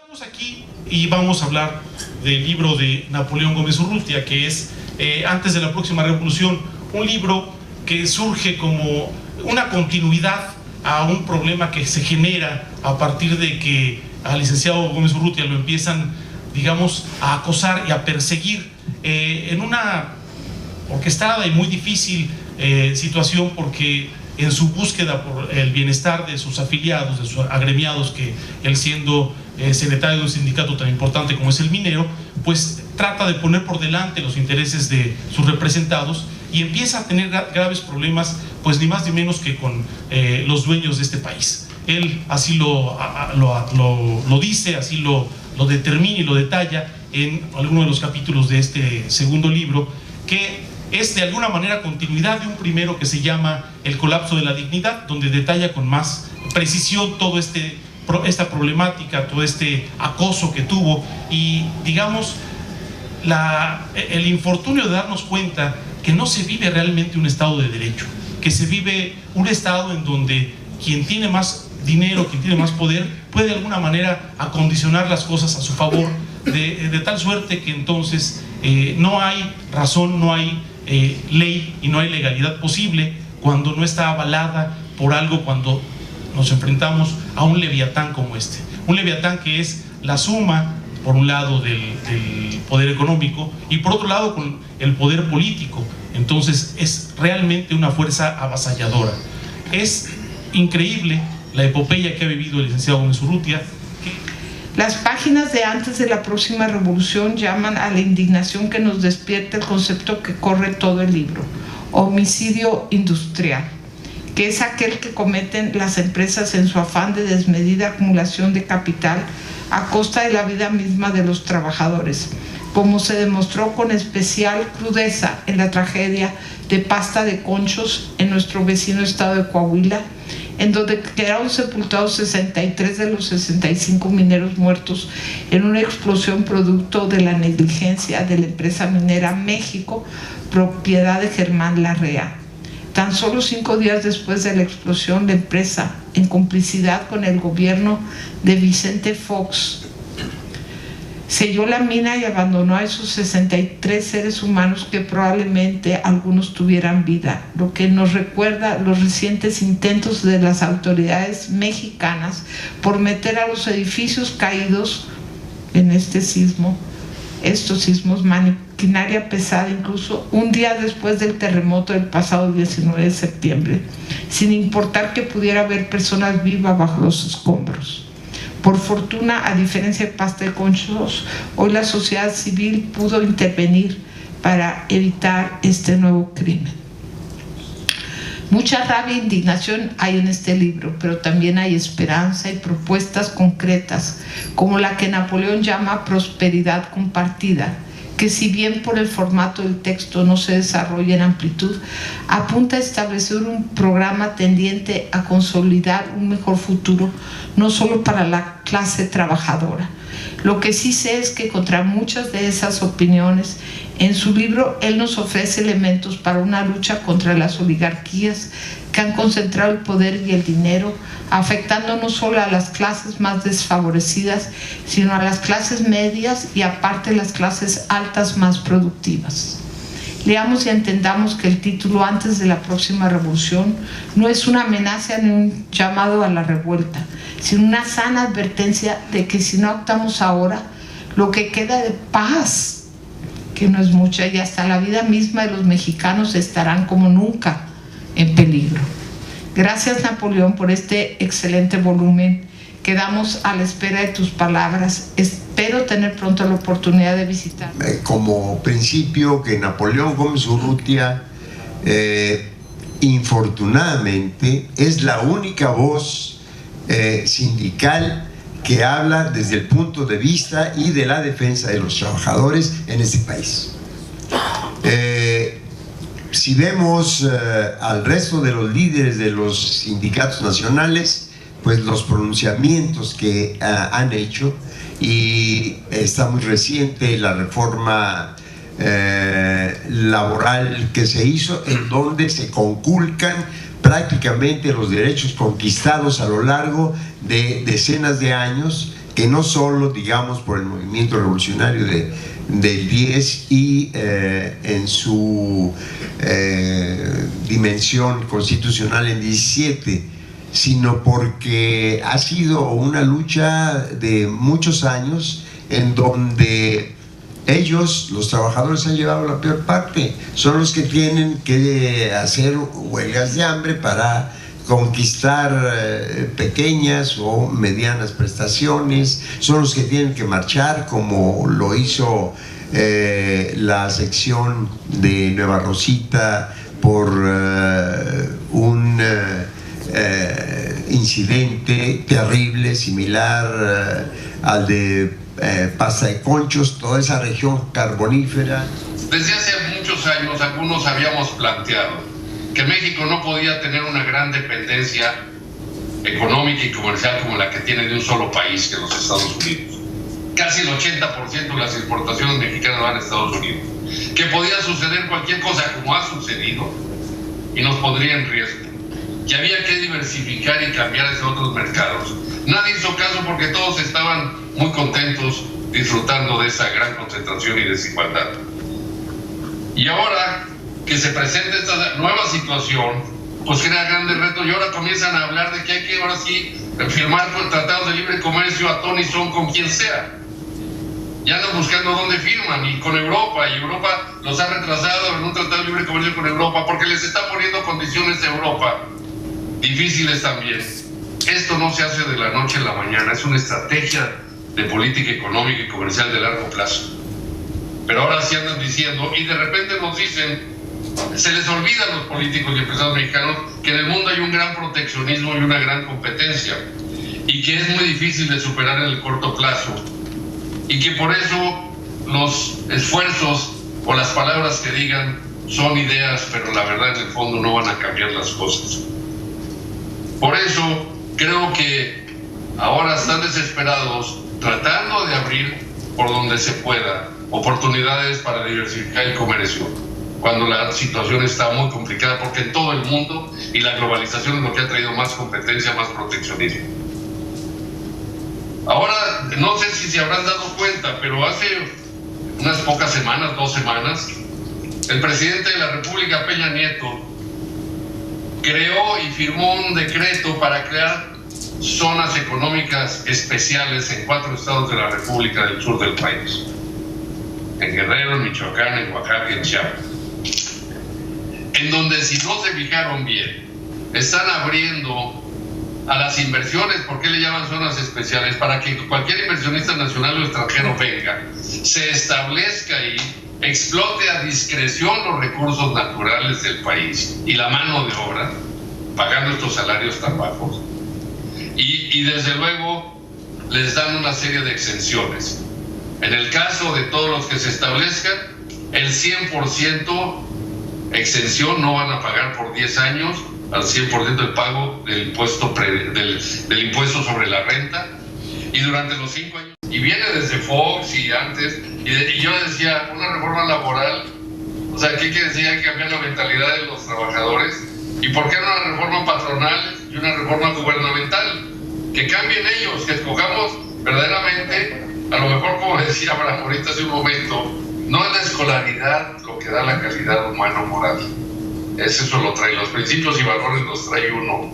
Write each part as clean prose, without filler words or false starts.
Estamos aquí y vamos a hablar del libro de Napoleón Gómez Urrutia, que es Antes de la próxima revolución, un libro que surge como una continuidad a un problema que se genera a partir de que al licenciado Gómez Urrutia lo empiezan, digamos, a acosar y a perseguir en una orquestada y muy difícil situación, porque en su búsqueda por el bienestar de sus afiliados, de sus agremiados, que él siendo secretario de un sindicato tan importante como es el minero, pues trata de poner por delante los intereses de sus representados y empieza a tener graves problemas, pues ni más ni menos que con los dueños de este país. Él así lo dice, así lo determina y lo detalla en alguno de los capítulos de este segundo libro, que es de alguna manera continuidad de un primero que se llama El colapso de la dignidad, donde detalla con más precisión todo esta problemática, todo este acoso que tuvo y, digamos, el infortunio de darnos cuenta que no se vive realmente un Estado de Derecho, que se vive un Estado en donde quien tiene más dinero, quien tiene más poder, puede de alguna manera acondicionar las cosas a su favor, de tal suerte que entonces no hay razón, no hay ley y no hay legalidad posible cuando no está avalada por algo, cuando nos enfrentamos a un leviatán como este. Un leviatán que es la suma, por un lado, del poder económico y por otro lado con el poder político. Entonces es realmente una fuerza avasalladora. Es increíble la epopeya que ha vivido el licenciado Gómez Urrutia. Las páginas de Antes de la próxima revolución llaman a la indignación que nos despierta el concepto que corre todo el libro: homicidio industrial, que es aquel que cometen las empresas en su afán de desmedida acumulación de capital a costa de la vida misma de los trabajadores, como se demostró con especial crudeza en la tragedia de Pasta de Conchos en nuestro vecino estado de Coahuila, en donde quedaron sepultados 63 de los 65 mineros muertos en una explosión producto de la negligencia de la empresa minera México, propiedad de Germán Larrea. Tan solo 5 días después de la explosión, la empresa, en complicidad con el gobierno de Vicente Fox, selló la mina y abandonó a esos 63 seres humanos, que probablemente algunos tuvieran vida, lo que nos recuerda los recientes intentos de las autoridades mexicanas por meter a los edificios caídos en estos sismos, maquinaria pesada, incluso un día después del terremoto del pasado 19 de septiembre, sin importar que pudiera haber personas vivas bajo los escombros. Por fortuna, a diferencia de Pasta de Conchos, hoy la sociedad civil pudo intervenir para evitar este nuevo crimen. Mucha rabia e indignación hay en este libro, pero también hay esperanza y propuestas concretas, como la que Napoleón llama prosperidad compartida, que si bien por el formato del texto no se desarrolla en amplitud, apunta a establecer un programa tendiente a consolidar un mejor futuro, no solo para la clase trabajadora. Lo que sí sé es que contra muchas de esas opiniones, en su libro él nos ofrece elementos para una lucha contra las oligarquías que han concentrado el poder y el dinero, afectando no solo a las clases más desfavorecidas, sino a las clases medias y aparte las clases altas más productivas. Leamos y entendamos que el título Antes de la próxima revolución no es una amenaza ni un llamado a la revuelta, sino una sana advertencia de que si no actuamos ahora, lo que queda de paz, que no es mucha, y hasta la vida misma de los mexicanos estarán como nunca en peligro. Gracias, Napoleón, por este excelente volumen. Quedamos a la espera de tus palabras. Espero tener pronto la oportunidad de visitar. Como principio, que Napoleón Gómez Urrutia, infortunadamente, es la única voz sindical que habla desde el punto de vista y de la defensa de los trabajadores en este país. Si vemos al resto de los líderes de los sindicatos nacionales, pues los pronunciamientos que han hecho, y está muy reciente la reforma laboral que se hizo, en donde se conculcan prácticamente los derechos conquistados a lo largo de decenas de años, que no solo, digamos, por el movimiento revolucionario del 10 y en su dimensión constitucional en 17, sino porque ha sido una lucha de muchos años en donde ellos, los trabajadores, han llevado la peor parte. Son los que tienen que hacer huelgas de hambre para conquistar pequeñas o medianas prestaciones, son los que tienen que marchar, como lo hizo la sección de Nueva Rosita por un incidente terrible, similar al de Pasta de Conchos, toda esa región carbonífera. Desde hace muchos años algunos habíamos planteado que México no podía tener una gran dependencia económica y comercial como la que tiene de un solo país, que los Estados Unidos. Casi el 80% de las exportaciones mexicanas van a Estados Unidos. Que podía suceder cualquier cosa, como ha sucedido, y nos pondría en riesgo. Que había que diversificar y cambiar hacia otros mercados. Nadie hizo caso porque todos estaban muy contentos disfrutando de esa gran concentración y desigualdad. Y ahora que se presenta esta nueva situación, pues crea grandes retos, y ahora comienzan a hablar de que hay que ahora sí firmar tratados de libre comercio a ton y son con quien sea. Ya andan buscando dónde firman, y con Europa, y Europa los ha retrasado en un tratado de libre comercio con Europa porque les está poniendo condiciones a Europa difíciles también. Esto no se hace de la noche a la mañana, es una estrategia de política económica y comercial de largo plazo. Pero ahora sí andan diciendo, y de repente nos dicen, se les olvida a los políticos y empresarios mexicanos que en el mundo hay un gran proteccionismo y una gran competencia, y que es muy difícil de superar en el corto plazo, y que por eso los esfuerzos o las palabras que digan son ideas, pero la verdad en el fondo no van a cambiar las cosas. Por eso creo que ahora están desesperados tratando de abrir por donde se pueda oportunidades para diversificar el comercio, cuando la situación está muy complicada, porque en todo el mundo, y la globalización es lo que ha traído más competencia, más proteccionismo. Ahora, no sé si se habrán dado cuenta, pero hace unas pocas semanas, 2 semanas, el presidente de la República, Peña Nieto, creó y firmó un decreto para crear zonas económicas especiales en 4 estados de la República del sur del país. En Guerrero, en Michoacán, en Oaxaca y en Chiapas. En donde, si no se fijaron bien, están abriendo a las inversiones. ¿Por qué le llaman zonas especiales? Para que cualquier inversionista nacional o extranjero venga, se establezca ahí, explote a discreción los recursos naturales del país y la mano de obra, pagando estos salarios tan bajos. Y desde luego les dan una serie de exenciones. En el caso de todos los que se establezcan, el 100% exención, no van a pagar por 10 años al 100% del pago del impuesto, del impuesto sobre la renta, y durante los 5 años, y viene desde Fox y antes, y yo decía, una reforma laboral, o sea, ¿qué quiere decir? Hay que cambiar la mentalidad de los trabajadores, y ¿por qué no una reforma patronal y una reforma gubernamental? Que cambien ellos, que escojamos verdaderamente, a lo mejor como decía Abraham ahorita hace un momento, no es la escolaridad lo que da la calidad humano-moral. Eso lo trae, los principios y valores los trae uno.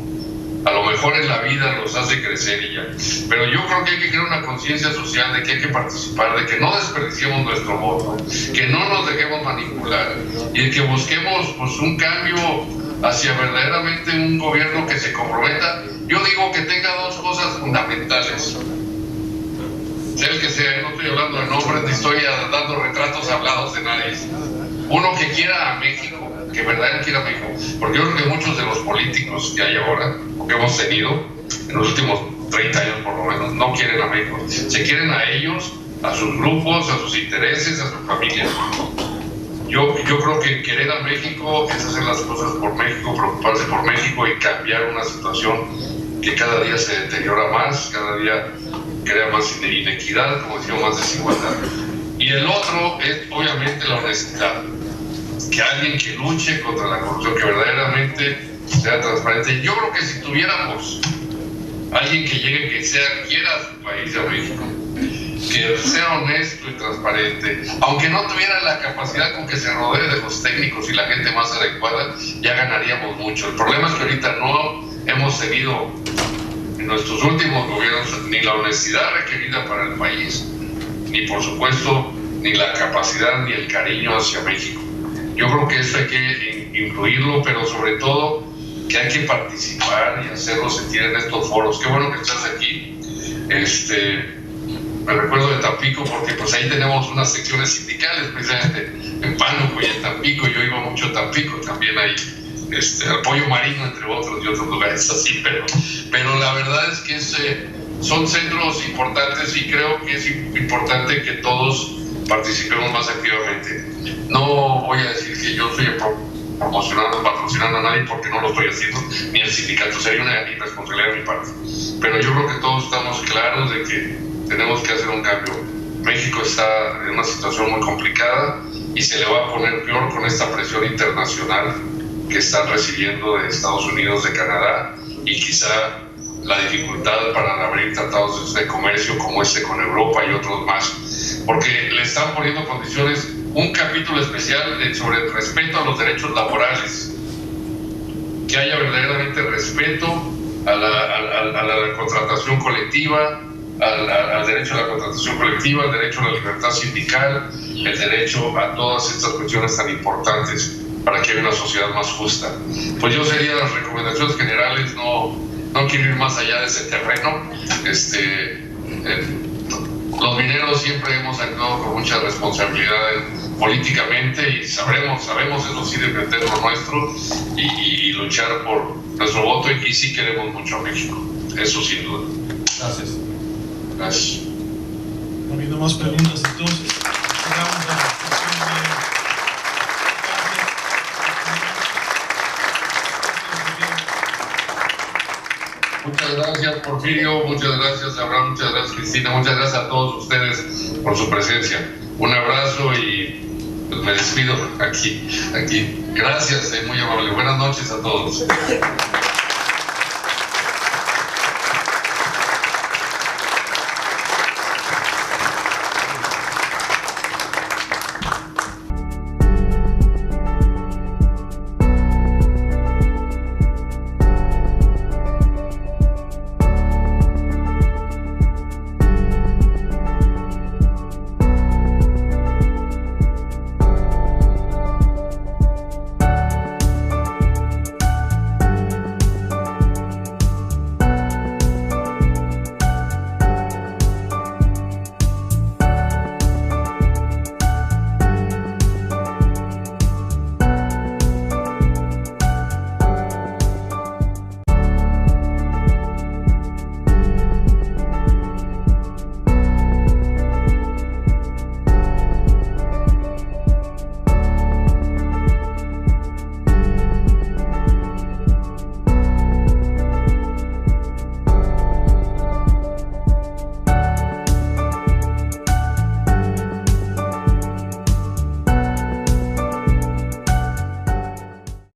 A lo mejor en la vida los hace crecer y ya. Pero yo creo que hay que crear una conciencia social de que hay que participar, de que no desperdiciemos nuestro voto, que no nos dejemos manipular y de que busquemos pues, un cambio hacia verdaderamente un gobierno que se comprometa. Yo digo que tenga 2 cosas fundamentales. Sea el que sea, no estoy hablando de nombres, ni estoy dando retratos hablados de nadie. Uno que quiera a México, que verdaderamente quiera a México, porque yo creo que muchos de los políticos que hay ahora, o que hemos tenido en los últimos 30 años por lo menos, no quieren a México. Se quieren a ellos, a sus grupos, a sus intereses, a sus familias. Yo creo que querer a México es hacer las cosas por México, preocuparse por México y cambiar una situación que cada día se deteriora más, cada día crea más inequidad, como decía, más desigualdad. Y el otro es obviamente la honestidad, que alguien que luche contra la corrupción, que verdaderamente sea transparente. Yo creo que si tuviéramos alguien que llegue, que quiera a su país, a México, que sea honesto y transparente, aunque no tuviera la capacidad con que se rodee de los técnicos y la gente más adecuada, ya ganaríamos mucho. El problema es que ahorita no hemos tenido en nuestros últimos gobiernos ni la honestidad requerida para el país, ni por supuesto ni la capacidad ni el cariño hacia México. Yo creo que eso hay que incluirlo, pero sobre todo que hay que participar y hacerlo sentir en estos foros. Qué bueno que estás aquí. Me recuerdo de Tampico porque pues ahí tenemos unas secciones sindicales, precisamente en Pánuco y en Tampico. Yo iba mucho a Tampico, también hay Pollo Marino, entre otros, y otros lugares así, pero la verdad es que son centros importantes y creo que es importante que todos participemos más activamente. No voy a decir que yo estoy promocionando, patrocinando a nadie, porque no lo estoy haciendo, ni el sindicato, sería una irresponsabilidad de mi parte. Pero yo creo que todos estamos claros de que tenemos que hacer un cambio. México está en una situación muy complicada y se le va a poner peor con esta presión internacional que están recibiendo de Estados Unidos, de Canadá, y quizá la dificultad para abrir tratados de comercio como con Europa y otros más, porque le están poniendo condiciones, un capítulo especial sobre el respeto a los derechos laborales, que haya verdaderamente respeto a la contratación colectiva, al derecho a la contratación colectiva, al derecho a la libertad sindical, el derecho a todas estas cuestiones tan importantes para que haya una sociedad más justa. Pues yo sería las recomendaciones generales, no quiero ir más allá de ese terreno. Los mineros siempre hemos actuado con mucha responsabilidad políticamente y sabemos eso sí, defender lo nuestro y luchar por nuestro voto, y sí queremos mucho a México, eso sin duda. Gracias. Gracias. No habiendo más preguntas, entonces llegamos a la Muchas gracias, Porfirio, muchas gracias, Abraham, muchas gracias, Cristina, muchas gracias a todos ustedes por su presencia. Un abrazo y pues, me despido aquí. Gracias, muy amable. Buenas noches a todos.